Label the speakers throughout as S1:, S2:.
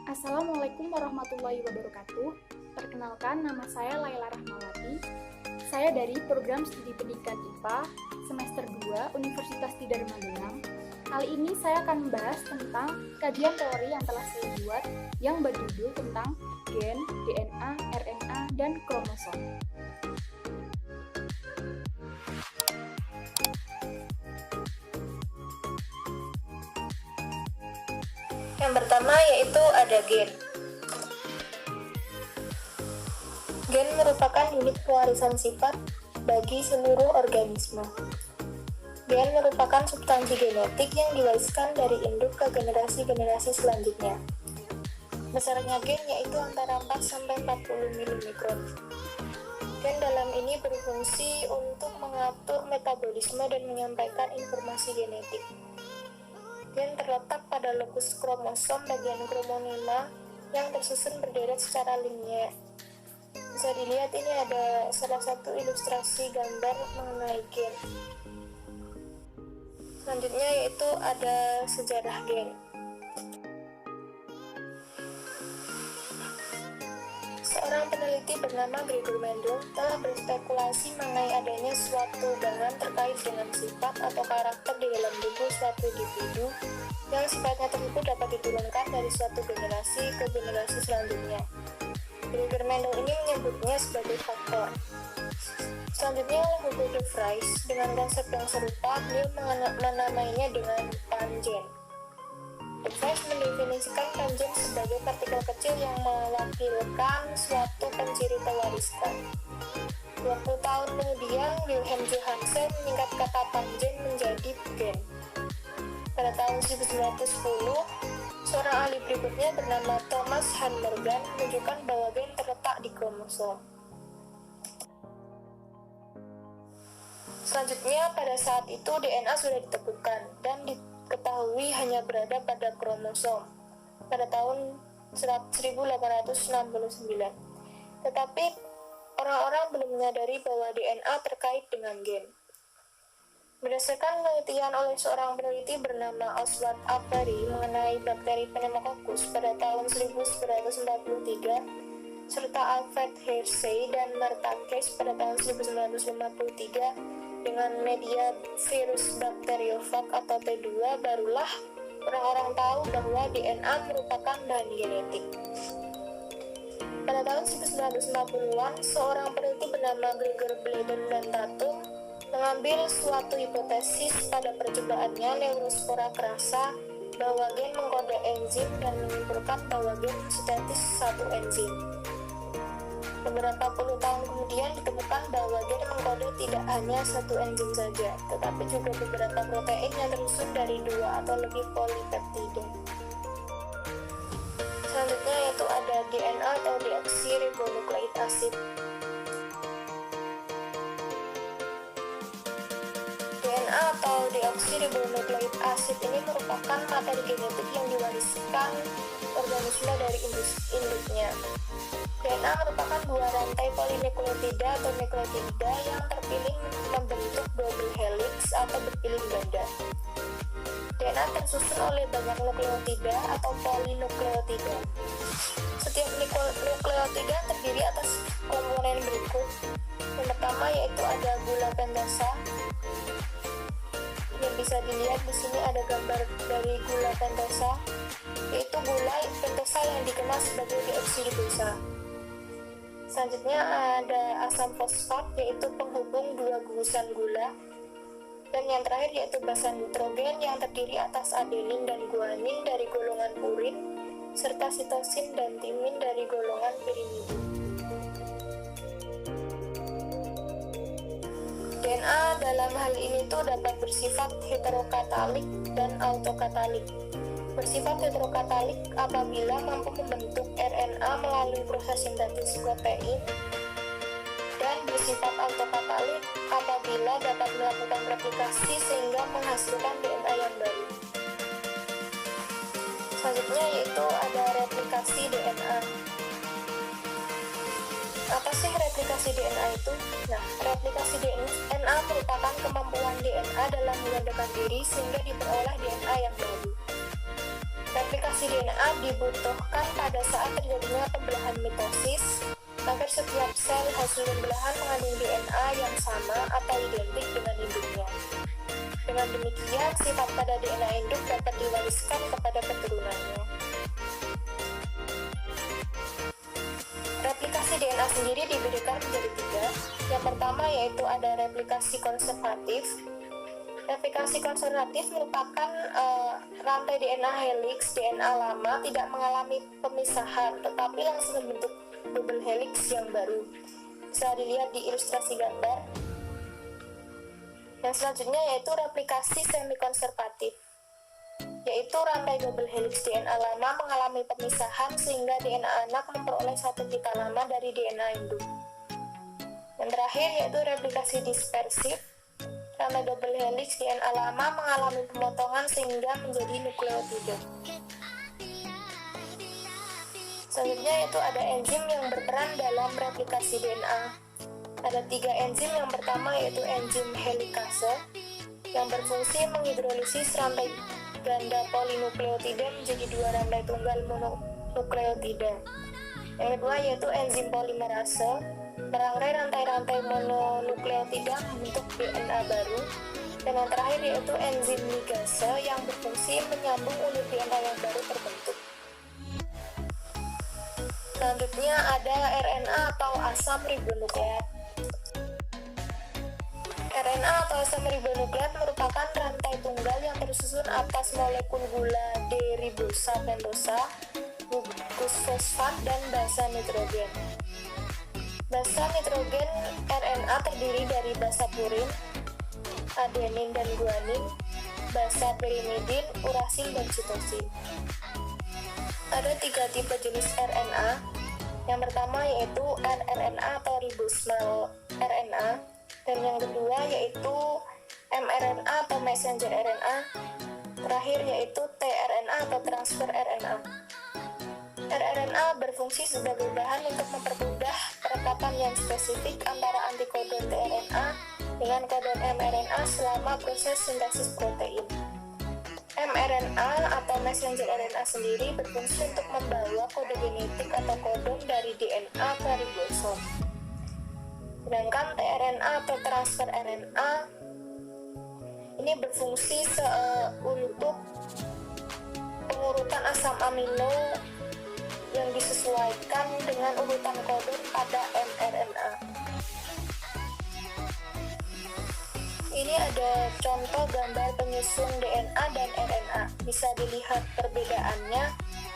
S1: Assalamualaikum warahmatullahi wabarakatuh. Perkenalkan, nama saya Laila Rahmawati. Saya dari Program Studi Pendidikan IPA semester 2 Universitas Tidar Magelang. Kali ini saya akan membahas tentang kajian teori yang telah saya buat yang berjudul tentang gen, DNA, RNA, dan kromosom.
S2: Yang pertama yaitu ada gen. Gen merupakan unit pewarisan sifat bagi seluruh organisme. Gen merupakan substansi genetik yang diwariskan dari induk ke generasi-generasi selanjutnya. Besarnya gen yaitu antara 4-40 mm. Gen dalam ini berfungsi untuk mengatur metabolisme dan menyampaikan informasi genetik. Gen terletak pada lokus kromosom bagian kromonema yang tersusun berderet secara linier. Bisa dilihat ini ada salah satu ilustrasi gambar mengenai gen. Selanjutnya yaitu ada sejarah gen. Seorang peneliti bernama Gregor Mendel telah berspekulasi mengenai adanya suatu hubungan terkait dengan sifat atau karakter di dalam tubuh suatu individu yang sifatnya tersebut dapat diturunkan dari suatu generasi ke generasi selanjutnya. Gregor Mendel ini menyebutnya sebagai faktor. Selanjutnya oleh Hugo de Vries dengan konsep yang serupa, beliau menamainya dengan pangen. De Vries mendefinisikan pangen sebagai partikel kecil yang mewakilkan suatu penciri pewariskan. 20 tahun kemudian, Wilhelm Johannsen menyingkat kata pangen menjadi gen. Pada tahun 1910, seorang ahli berikutnya bernama Thomas Hanbergan menunjukkan bahwa gen terletak di kromosom. Selanjutnya, pada saat itu DNA sudah ditemukan dan diketahui hanya berada pada kromosom pada tahun 1869. Tetapi orang-orang belum menyadari bahwa DNA terkait dengan gen. Berdasarkan penelitian oleh seorang peneliti bernama Oswald Avery mengenai bakteri Pneumococcus pada tahun 1943, serta Alfred Hersey dan Martha Case pada tahun 1953 dengan media virus bakteriofag atau T2, barulah orang-orang tahu bahwa DNA merupakan bahan genetik. Pada tahun 1950-an, seorang peneliti bernama Gregor Bledel dan Tatum mengambil suatu hipotesis pada percobaannya neurospora kerasa bahwa gen mengkode enzim dan menyimpulkan bahwa gen sintetis satu enzim. Beberapa puluh tahun kemudian ditemukan bahwa gen mengkode tidak hanya satu enzim saja, tetapi juga beberapa protein yang tersusun dari 2 atau lebih polipeptida. Selanjutnya yaitu ada DNA atau deoksiribonukleik asid. DNA atau deoksiribonukleik asid ini merupakan materi genetik yang diwariskan organisme dari induknya. DNA merupakan buah rantai polinukleotida atau nukleotida yang terpilih membentuk double helix atau berpilih ganda. DNA tersusun oleh banyak nukleotida atau polinukleotida. Setiap nukleotida terdiri atas komponen berikut. Yang pertama yaitu ada gula pentasa. Yang bisa dilihat di sini ada gambar dari gula pentasa, yaitu gula pentasa yang dikenal sebagai deoksididosa. Selanjutnya ada asam fosfat, yaitu penghubung dua gugusan gula. Dan yang terakhir yaitu basa nitrogen yang terdiri atas adenin dan guanin dari golongan purin, serta sitosin dan timin dari golongan pirimidin. DNA dalam hal ini tuh dapat bersifat heterokatalik dan autokatalik. Bersifat heterokatalik apabila mampu membentuk RNA melalui proses sintesis protein, dan bersifat autokatalik apabila dapat melakukan replikasi sehingga menghasilkan DNA yang baru. Selanjutnya yaitu ada replikasi DNA. Apa sih replikasi DNA itu? Nah, replikasi DNA merupakan kemampuan DNA dalam menggandakan diri sehingga diperoleh DNA yang baru. Replikasi DNA dibutuhkan pada saat terjadinya pembelahan mitosis agar setiap sel hasil pembelahan mengandung DNA yang sama atau identik dengan induknya. Dengan demikian, sifat pada DNA induk dapat diwariskan kepada keturunannya. Replikasi DNA sendiri dibedakan menjadi 3. Yang pertama yaitu ada replikasi konservatif. Replikasi konservatif merupakan rantai DNA helix DNA lama tidak mengalami pemisahan, tetapi langsung membentuk double helix yang baru. Bisa dilihat di ilustrasi gambar. Yang selanjutnya yaitu replikasi semi-konservatif, yaitu rantai double helix DNA lama mengalami pemisahan sehingga DNA anak memperoleh satu pita lama dari DNA induk. Yang terakhir yaitu replikasi dispersif. Rantai double helix DNA lama mengalami pemotongan sehingga menjadi nukleotida. Selanjutnya yaitu ada enzim yang berperan dalam replikasi DNA. Ada 3 enzim. Yang pertama yaitu enzim helikase yang berfungsi menghidrolisis rantai ganda polinukleotida menjadi 2 rantai tunggal mononukleotida. Yang kedua yaitu enzim polimerase merangkai rantai-rantai mononukleotida membentuk DNA baru. Dan yang terakhir yaitu enzim ligase yang berfungsi menyambung unit DNA yang baru terbentuk. Selanjutnya ada RNA atau asam ribonukleat. RNA atau asam ribonukleat merupakan rantai tunggal yang tersusun atas molekul gula D-ribosa pentosa, gugus fosfat, dan basa nitrogen. Basa nitrogen RNA terdiri dari basa purin, adenin dan guanin, basa pirimidin, urasil, dan sitosin. Ada 3 tipe jenis RNA. Yang pertama yaitu rRNA atau ribosomal RNA, dan yang kedua yaitu mRNA atau messenger RNA, terakhir yaitu tRNA atau transfer RNA. rRNA berfungsi sebagai bahan untuk mempermudah perekatan yang spesifik antara antikodon tRNA dengan kodon mRNA selama proses sintesis protein. mRNA atau messenger RNA sendiri berfungsi untuk membawa kode genetik atau kodon dari DNA ke ribosom. Sedangkan tRNA atau transfer RNA ini berfungsi untuk pengurutan asam amino yang disesuaikan dengan urutan kodon pada mRNA. Ini ada contoh gambar penyusun DNA dan RNA. Bisa dilihat perbedaannya.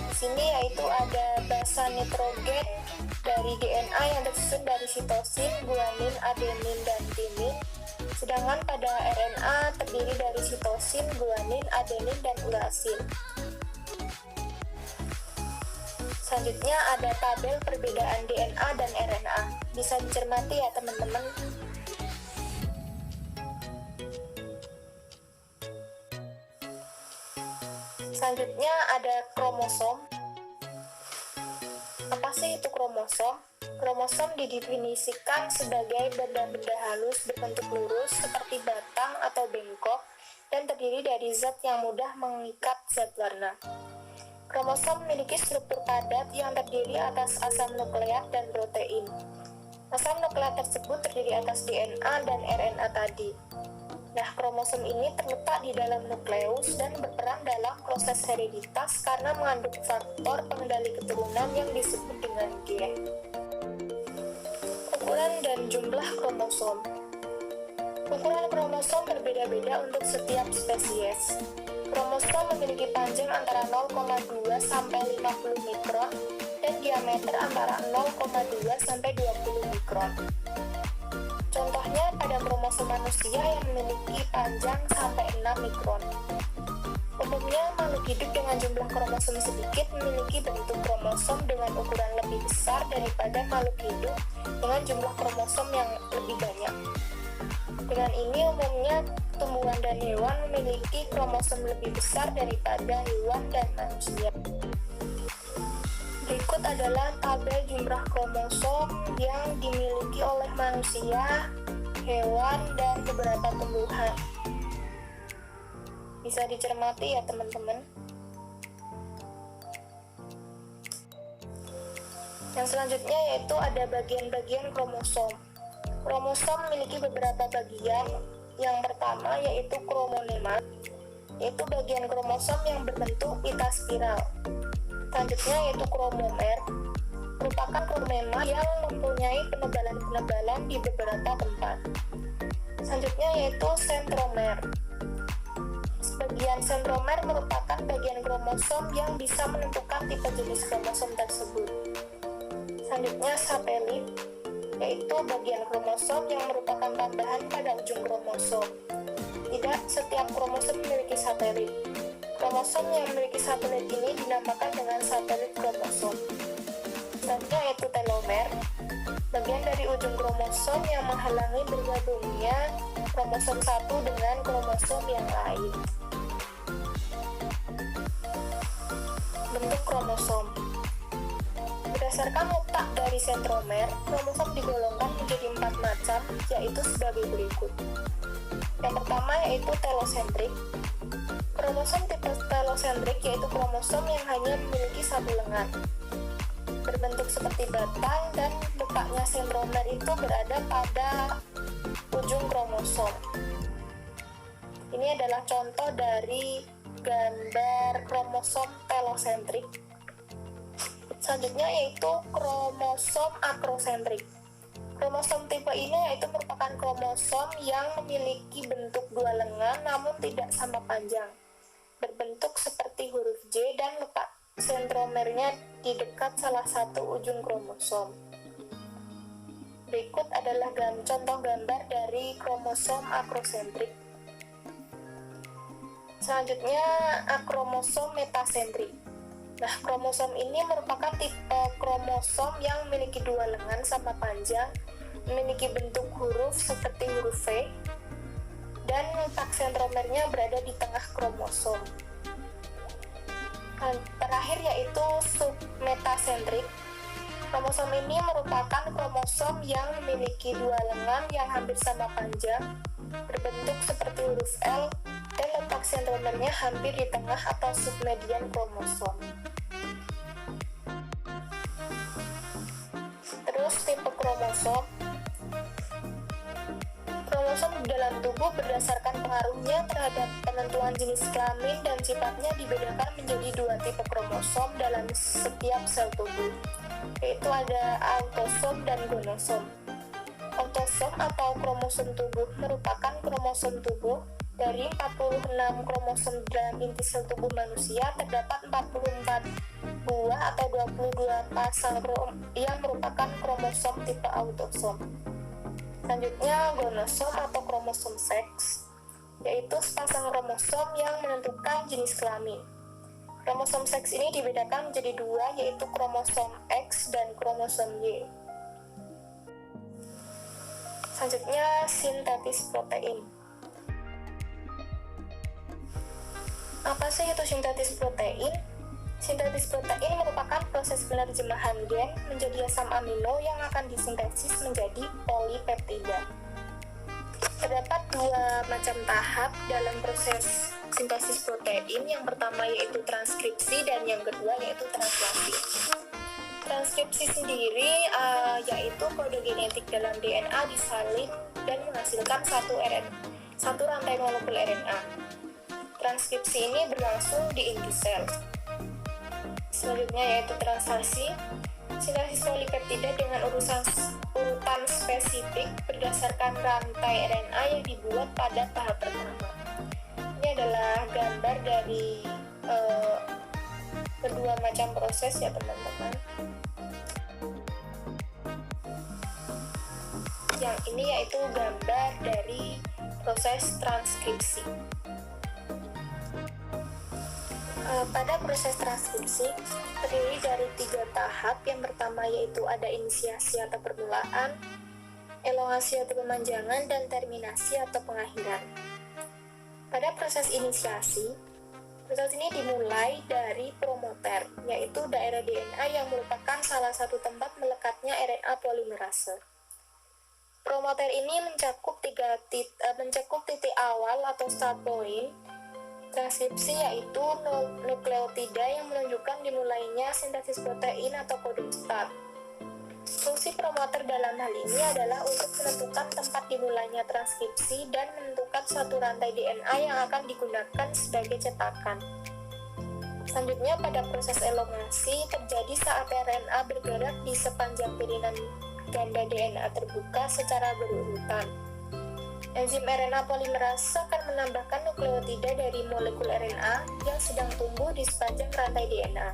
S2: Di sini yaitu ada basa nitrogen dari DNA yang tersusun dari sitosin, guanin, adenin, dan timin. Sedangkan pada RNA terdiri dari sitosin, guanin, adenin, dan urasil. Selanjutnya ada tabel perbedaan DNA dan RNA. Bisa dicermati ya teman-teman. Selanjutnya ada kromosom. Apa sih itu kromosom? Kromosom didefinisikan sebagai benda-benda halus berbentuk lurus seperti batang atau bengkok dan terdiri dari zat yang mudah mengikat zat warna. Kromosom memiliki struktur padat yang terdiri atas asam nukleat dan protein. Asam nukleat tersebut terdiri atas DNA dan RNA tadi. Nah, kromosom ini terletak di dalam nukleus dan berperan dalam proses hereditas karena mengandung faktor pengendali keturunan yang disebut dengan gen. Ukuran dan jumlah kromosom. Ukuran kromosom berbeda-beda untuk setiap spesies. Kromosom memiliki panjang antara 0,2 sampai 50 mikron dan diameter antara 0,2 sampai 20 mikron. Contohnya pada kromosom manusia yang memiliki panjang sampai 6 mikron. Umumnya makhluk hidup dengan jumlah kromosom sedikit memiliki bentuk kromosom dengan ukuran lebih besar daripada makhluk hidup dengan jumlah kromosom yang lebih banyak. Dengan ini umumnya tumbuhan dan hewan memiliki kromosom lebih besar daripada hewan dan manusia. Berikut adalah tabel jumlah kromosom yang dimiliki oleh manusia, hewan, dan beberapa tumbuhan. Bisa dicermati ya teman-teman. Yang selanjutnya yaitu ada bagian-bagian kromosom. Kromosom memiliki beberapa bagian. Yang pertama yaitu kromonema, yaitu bagian kromosom yang berbentuk pita spiral. Selanjutnya yaitu kromomer, merupakan kromema yang mempunyai penebalan-penebalan di beberapa tempat. Selanjutnya yaitu sentromer. Bagian sentromer merupakan bagian kromosom yang bisa menentukan tipe jenis kromosom tersebut. Selanjutnya satelit, yaitu bagian kromosom yang merupakan tambahan pada ujung kromosom. Tidak setiap kromosom memiliki satelit. Kromosom yang memiliki satelit ini dinamakan dengan satelit kromosom. Selanjutnya yaitu telomer, bagian dari ujung kromosom yang menghalangi bergabungnya kromosom satu dengan kromosom yang lain. Bentuk kromosom. Berdasarkan letak dari sentromer, kromosom digolongkan menjadi 4 macam, yaitu sebagai berikut. Yang pertama yaitu telosentrik. Kromosom tipe telosentrik yaitu kromosom yang hanya memiliki satu lengan, berbentuk seperti batang, dan letaknya sentromer itu berada pada ujung kromosom. Ini adalah contoh dari gambar kromosom telosentrik. Selanjutnya yaitu kromosom akrosentrik. Kromosom tipe ini yaitu merupakan kromosom yang memiliki bentuk dua lengan namun tidak sama panjang, berbentuk seperti huruf J, dan letak sentromernya di dekat salah satu ujung kromosom. Berikut adalah contoh gambar dari kromosom akrosentrik. Selanjutnya akromosom metasentrik. Nah, kromosom ini merupakan tipe kromosom yang memiliki dua lengan sama panjang, memiliki bentuk huruf seperti huruf V, dan letak sentromernya berada di tengah kromosom. Terakhir yaitu submetasentrik. Kromosom ini merupakan kromosom yang memiliki dua lengan yang hampir sama panjang, berbentuk seperti huruf L, dan letak sentromernya hampir di tengah atau submedian kromosom. Terus tipe kromosom. Kromosom di dalam tubuh berdasarkan pengaruhnya terhadap penentuan jenis kelamin dan sifatnya dibedakan menjadi dua tipe kromosom dalam setiap sel tubuh, yaitu ada autosom dan gonosom. Autosom atau kromosom tubuh merupakan kromosom tubuh. Dari 46 kromosom dalam inti sel tubuh manusia, terdapat 44 buah atau 22 pasang yang merupakan kromosom tipe autosom. Selanjutnya gonosom atau kromosom seks, yaitu sepasang kromosom yang menentukan jenis kelamin. Kromosom seks ini dibedakan menjadi dua, yaitu kromosom X dan kromosom Y. Selanjutnya sintetis protein. Apa sih itu sintetis protein? Sintetis protein merupakan proses penerjemahan gen menjadi asam amino yang akan disintesis menjadi polipeptida. Terdapat dua macam tahap dalam proses sintesis protein. Yang pertama yaitu transkripsi dan yang kedua yaitu translasi. Transkripsi sendiri yaitu kode genetik dalam DNA disalin dan menghasilkan satu rantai molekul RNA. Transkripsi ini berlangsung di inti sel. Selanjutnya yaitu translasi, sintesis polipeptida dengan urutan spesifik berdasarkan rantai RNA yang dibuat pada tahap pertama. Ini adalah gambar dari kedua macam proses ya teman-teman. Yang ini yaitu gambar dari proses transkripsi. Pada proses transkripsi terdiri dari 3 tahap. Yang pertama yaitu ada inisiasi atau permulaan, elongasi atau pemanjangan, dan terminasi atau pengakhiran. Pada proses inisiasi, proses ini dimulai dari promoter, yaitu daerah DNA yang merupakan salah satu tempat melekatnya RNA polimerase. Promoter ini mencakup titik awal atau start point transkripsi, yaitu nukleotida yang menunjukkan dimulainya sintesis protein atau kode start. Fungsi promoter dalam hal ini adalah untuk menentukan tempat dimulainya transkripsi dan menentukan suatu rantai DNA yang akan digunakan sebagai cetakan. Selanjutnya, pada proses elongasi terjadi saat RNA bergerak di sepanjang pilihan ganda DNA terbuka secara berurutan. Enzim RNA polimerase akan menambahkan nukleotida dari molekul RNA yang sedang tumbuh di sepanjang rantai DNA.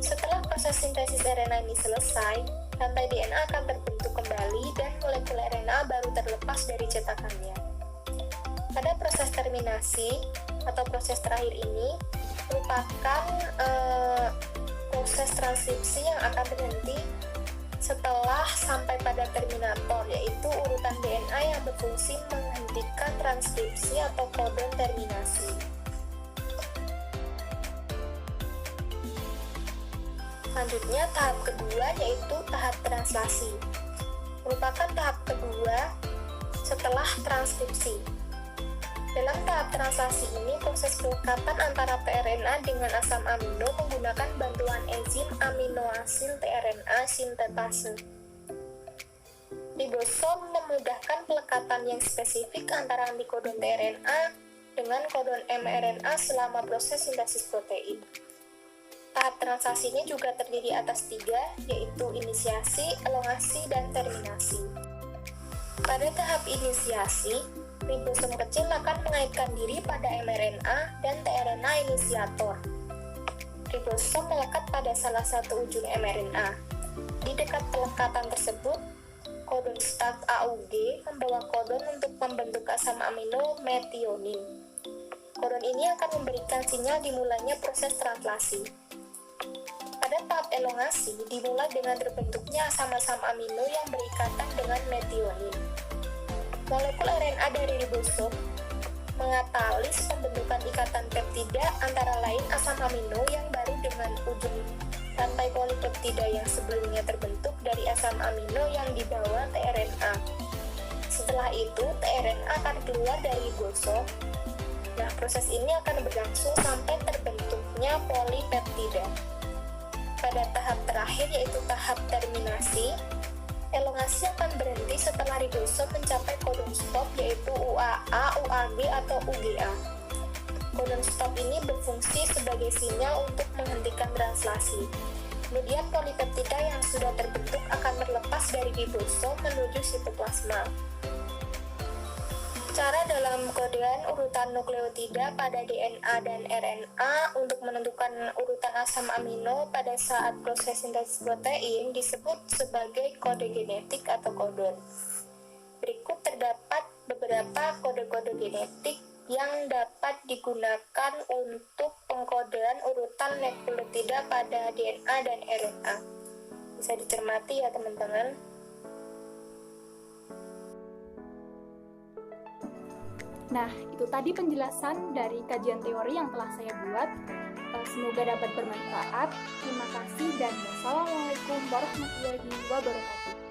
S2: Setelah proses sintesis RNA ini selesai, rantai DNA akan terbentuk kembali dan molekul RNA baru terlepas dari cetakannya. Pada proses terminasi atau proses terakhir ini merupakan proses transkripsi yang akan berhenti setelah sampai pada terminator, yaitu urutan DNA yang berfungsi menghentikan transkripsi atau kodon terminasi. Selanjutnya, tahap kedua yaitu tahap translasi. Merupakan tahap kedua setelah transkripsi. Dalam tahap translasi ini, proses pelekatan antara tRNA dengan asam amino menggunakan bantuan enzim aminoasil tRNA sintetase. Ribosom memudahkan pelekatan yang spesifik antara antikodon tRNA dengan kodon mRNA selama proses sintesis protein. Tahap translasi ini juga terdiri atas 3, yaitu inisiasi, elongasi, dan terminasi. Pada tahap inisiasi, ribosom kecil akan mengaitkan diri pada mRNA dan tRNA inisiator. Ribosom melekat pada salah satu ujung mRNA. Di dekat pelekatan tersebut, kodon start AUG membawa kodon untuk membentuk asam amino metionin. Kodon ini akan memberikan sinyal dimulainya proses translasi. Pada tahap elongasi, dimulai dengan terbentuknya asam-asam amino yang berikatan dengan metionin. Molekul RNA dari ribosom mengatalis pembentukan ikatan peptida antara lain asam amino yang baru dengan ujung rantai polipeptida yang sebelumnya terbentuk dari asam amino yang dibawa tRNA. Setelah itu, tRNA akan keluar dari ribosom. Nah, proses ini akan berlangsung sampai terbentuknya polipeptida. Pada tahap terakhir, yaitu tahap terminasi, elongasi akan berhenti setelah ribosom mencapai kodon stop, yaitu UAA, UAG, atau UGA. Kodon stop ini berfungsi sebagai sinyal untuk menghentikan translasi. Kemudian polipeptida yang sudah terbentuk akan berlepas dari ribosom menuju sitoplasma. Cara dalam kodean urutan nukleotida pada DNA dan RNA untuk menentukan urutan asam amino pada saat proses sintesis protein disebut sebagai kode genetik atau kodon. Berikut terdapat beberapa kode-kode genetik yang dapat digunakan untuk pengkodean urutan nukleotida pada DNA dan RNA. Bisa dicermati ya teman-teman.
S1: Nah, itu tadi penjelasan dari kajian teori yang telah saya buat. Semoga dapat bermanfaat. Terima kasih dan wassalamualaikum warahmatullahi wabarakatuh.